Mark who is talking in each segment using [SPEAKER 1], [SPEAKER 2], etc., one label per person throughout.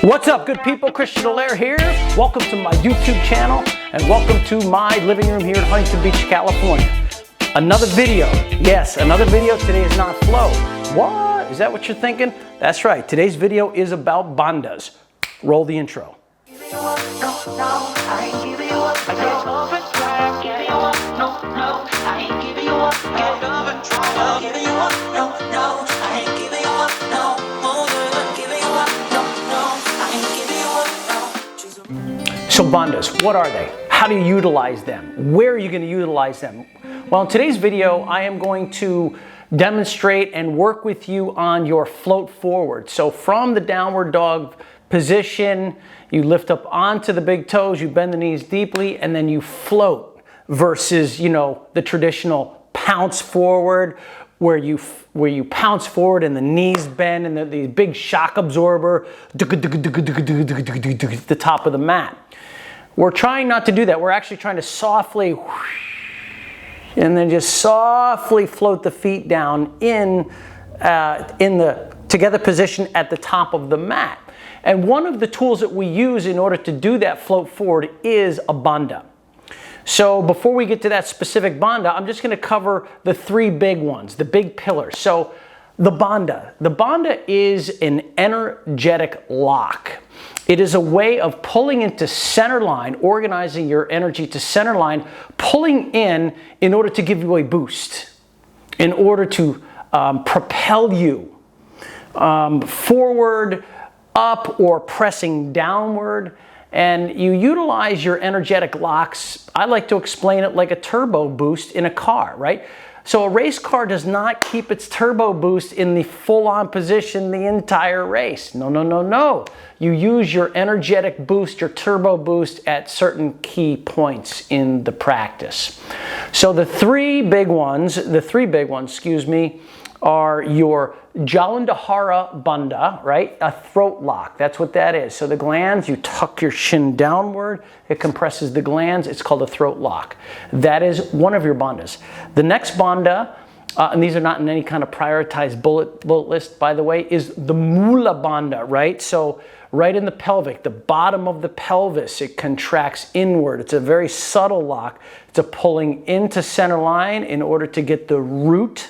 [SPEAKER 1] What's up, good people? Christian Allaire here. Welcome to my YouTube channel and welcome to my living room here in Huntington Beach, California. Another video. Yes, another video. Today is not flow. What? Is that what you're thinking? That's right. Today's video is about bandhas. Roll the intro. So bandhas, what are they? How do you utilize them? Where are you going to utilize them? Well, in today's video, I am going to demonstrate and work with you on your float forward. So from the downward dog position, you lift up onto the big toes, you bend the knees deeply, and then you float versus, the traditional pounce forward where you pounce forward and the knees bend and the big shock absorber at the top of the mat. We're trying not to do that. We're actually trying to softly and then just softly float the feet down in the together position at the top of the mat. And one of the tools that we use in order to do that float forward is a bandha. So before we get to that specific bandha, I'm just going to cover the three big ones, the big pillars. So the bandha. The bandha is an energetic lock. It is a way of pulling into center line, organizing your energy to center line, pulling in order to give you a boost, in order to propel you forward, up, or pressing downward. And you utilize your energetic locks. I like to explain it like a turbo boost in a car, right? So a race car does not keep its turbo boost in the full-on position the entire race. No, no, no, no. You use your energetic boost, your turbo boost at certain key points in the practice. So the three big ones, are your Jalandhara Bandha, right? A throat lock. That's what that is. So the glands, you tuck your chin downward. It compresses the glands. It's called a throat lock. That is one of your bandhas. The next bandha, and these are not in any kind of prioritized bullet list, by the way, is the Mula Bandha, right? So right in the pelvic, the bottom of the pelvis, it contracts inward. It's a very subtle lock. It's a pulling into center line in order to get the root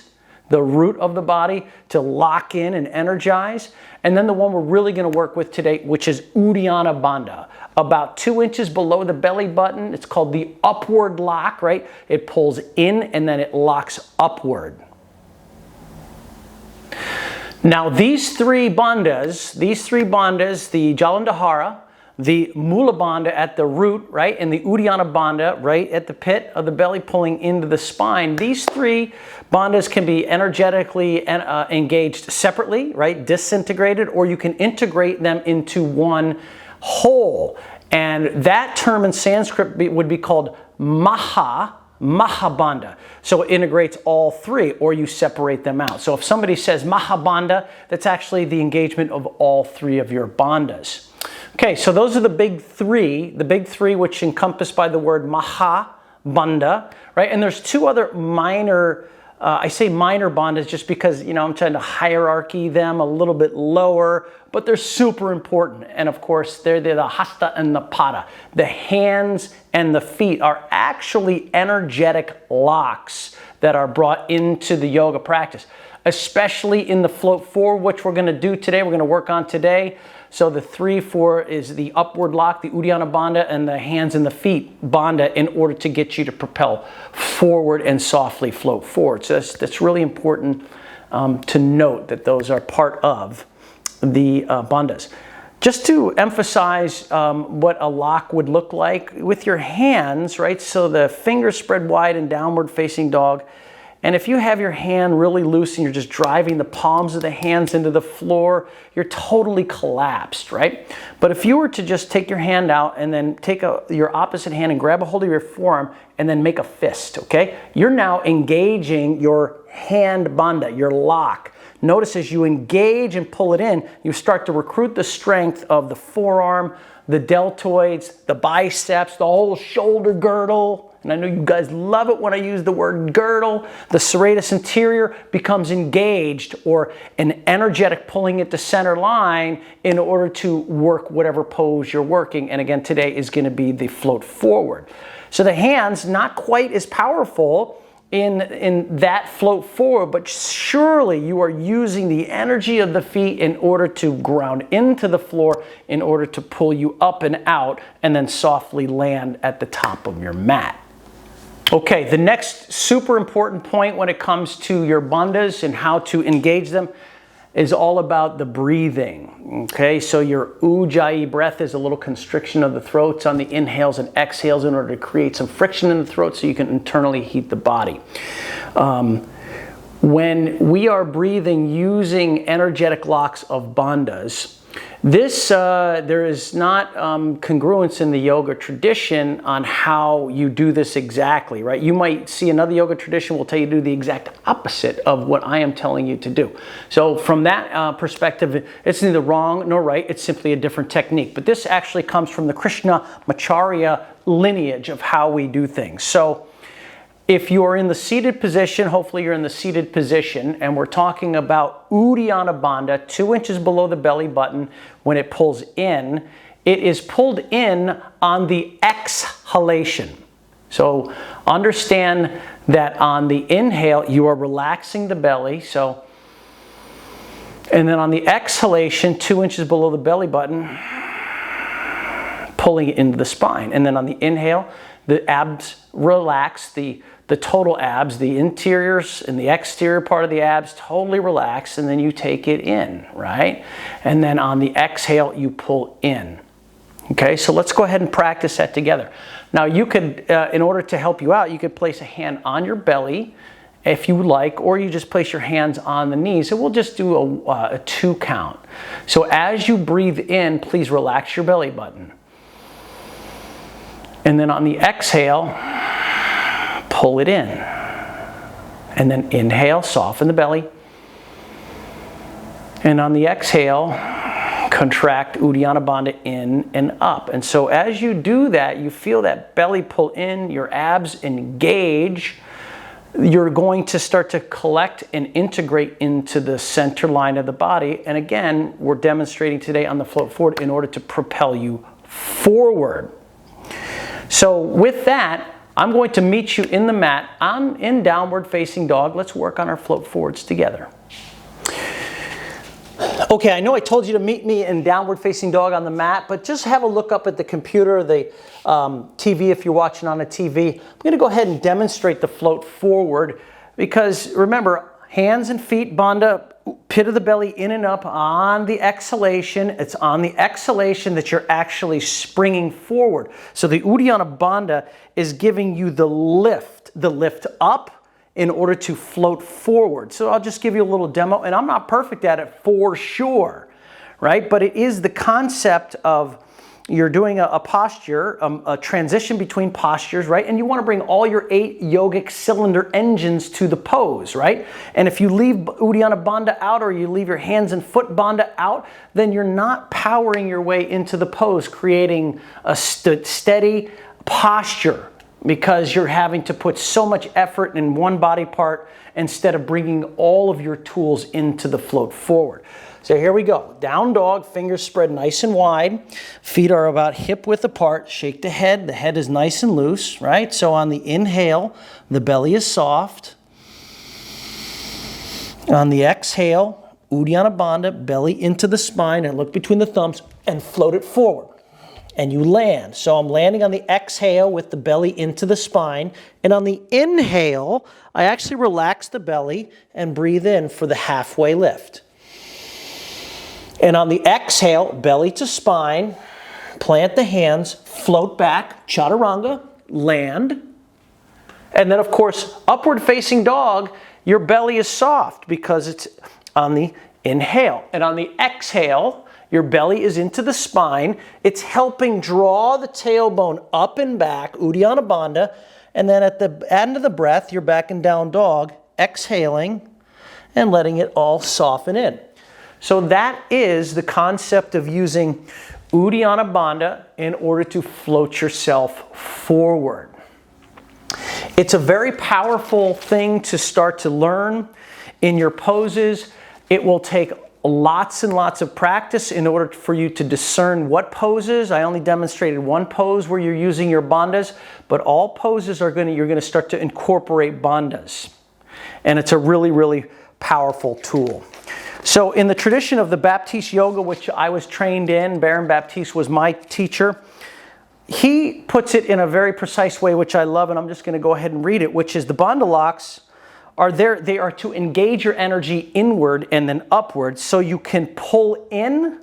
[SPEAKER 1] of the body to lock in and energize. And then the one we're really going to work with today, which is Uddiyana Bandha. About 2 inches below the belly button. It's called the upward lock, right? It pulls in and then it locks upward. Now these three bandhas, the Jalandhara, the Mula Bandha at the root, right, and the Uddiyana Bandha right at the pit of the belly pulling into the spine. These three bandhas can be energetically engaged separately, right, disintegrated, or you can integrate them into one whole. And that term in Sanskrit would be called Maha Bandha. So it integrates all three, or you separate them out. So if somebody says Maha Bandha, that's actually the engagement of all three of your bandhas. Okay, so those are the big three which encompassed by the word Maha Bandha, right? And there's two other minor, I say minor bandhas just because, I'm trying to hierarchy them a little bit lower, but they're super important. And of course, they're the hasta and the pada. The hands and the feet are actually energetic locks that are brought into the yoga practice, especially in the float forward, which we're going to do today. We're going to work on today. So the 3-4 is the upward lock, the Uddiyana Bandha, and the hands and the feet bandha in order to get you to propel forward and softly float forward. So that's really important to note that those are part of the bandhas. Just to emphasize what a lock would look like with your hands, right? So the fingers spread wide in downward facing dog. And if you have your hand really loose and you're just driving the palms of the hands into the floor, you're totally collapsed, right? But if you were to just take your hand out and then take your opposite hand and grab a hold of your forearm and then make a fist, okay? You're now engaging your hand bandha, your lock. Notice as you engage and pull it in, you start to recruit the strength of the forearm, the deltoids, the biceps, the whole shoulder girdle, and I know you guys love it when I use the word girdle, the serratus anterior becomes engaged, or an energetic pulling at the center line in order to work whatever pose you're working. And again, today is going to be the float forward. So the hands, not quite as powerful in that float forward, but surely you are using the energy of the feet in order to ground into the floor, in order to pull you up and out, and then softly land at the top of your mat. Okay, the next super important point when it comes to your bandhas and how to engage them is all about the breathing. Okay, so your Ujjayi breath is a little constriction of the throats on the inhales and exhales in order to create some friction in the throat so you can internally heat the body. When we are breathing using energetic locks of bandhas, there is not congruence in the yoga tradition on how you do this exactly, right? You might see another yoga tradition will tell you to do the exact opposite of what I am telling you to do. So from that perspective, it's neither wrong nor right. It's simply a different technique. But this actually comes from the Krishnamacharya lineage of how we do things. So if you are in the seated position, hopefully you're in the seated position, and we're talking about Uddiyana Bandha, 2 inches below the belly button. When it pulls in, it is pulled in on the exhalation. So understand that on the inhale, you are relaxing the belly. And then on the exhalation, 2 inches below the belly button, pulling it into the spine. And then on the inhale, the abs relax, the total abs, the interiors and the exterior part of the abs totally relax, and then you take it in, right? And then on the exhale, you pull in. Okay, so let's go ahead and practice that together. Now you could, in order to help you out, you could place a hand on your belly if you would like, or you just place your hands on the knees. So we'll just do a 2 count. So as you breathe in, please relax your belly button. And then on the exhale, pull it in. And then inhale, soften the belly. And on the exhale, contract Uddiyana Bandha in and up. And so as you do that, you feel that belly pull in, your abs engage. You're going to start to collect and integrate into the center line of the body. And again, we're demonstrating today on the float forward in order to propel you forward. So with that, I'm going to meet you in the mat. I'm in downward facing dog. Let's work on our float forwards together. Okay, I know I told you to meet me in downward facing dog on the mat, but just have a look up at the computer or the TV if you're watching on a TV. I'm going to go ahead and demonstrate the float forward because remember, hands and feet, bandha, pit of the belly in and up on the exhalation. It's on the exhalation that you're actually springing forward. So the Uddiyana Bandha is giving you the lift up in order to float forward. So I'll just give you a little demo, and I'm not perfect at it for sure, right? But it is the concept of you're doing a posture, a transition between postures, right? And you want to bring all your 8 yogic cylinder engines to the pose, right? And if you leave Uddiyana Bandha out or you leave your hands and foot bandha out, then you're not powering your way into the pose, creating a steady posture because you're having to put so much effort in one body part instead of bringing all of your tools into the float forward. So here we go. Down dog, fingers spread nice and wide. Feet are about hip width apart. Shake the head. The head is nice and loose, right? So on the inhale, the belly is soft. On the exhale, Uddiyana Bandha, belly into the spine, and look between the thumbs and float it forward. And you land. So I'm landing on the exhale with the belly into the spine. And on the inhale, I actually relax the belly and breathe in for the halfway lift. And on the exhale, belly to spine, plant the hands, float back, chaturanga, land. And then of course, upward facing dog, your belly is soft because it's on the inhale. And on the exhale, your belly is into the spine. It's helping draw the tailbone up and back, Uddiyana Bandha. And then at the end of the breath, you're back in down dog, exhaling and letting it all soften in. So that is the concept of using Uddiyana Bandha in order to float yourself forward. It's a very powerful thing to start to learn in your poses. It will take lots and lots of practice in order for you to discern what poses. I only demonstrated one pose where you're using your bandhas, but all poses you're going to start to incorporate bandhas. And it's a really, really powerful tool. So in the tradition of the Baptiste Yoga, which I was trained in, Baron Baptiste was my teacher, he puts it in a very precise way, which I love, and I'm just going to go ahead and read it, which is the bandha locks are there. They are to engage your energy inward and then upward, so you can pull in,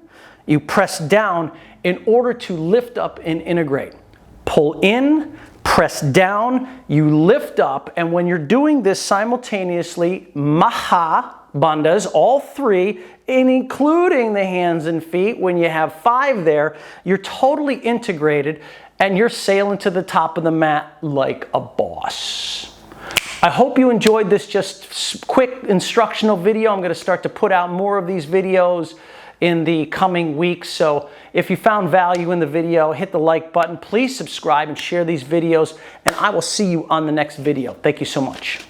[SPEAKER 1] you press down in order to lift up and integrate. Pull in, press down, you lift up, and when you're doing this simultaneously, Maha Bandhas, all three, including the hands and feet, when you have 5 there, you're totally integrated and you're sailing to the top of the mat like a boss. I hope you enjoyed this just quick instructional video. I'm going to start to put out more of these videos in the coming weeks. So if you found value in the video, hit the like button. Please subscribe and share these videos, and I will see you on the next video. Thank you so much.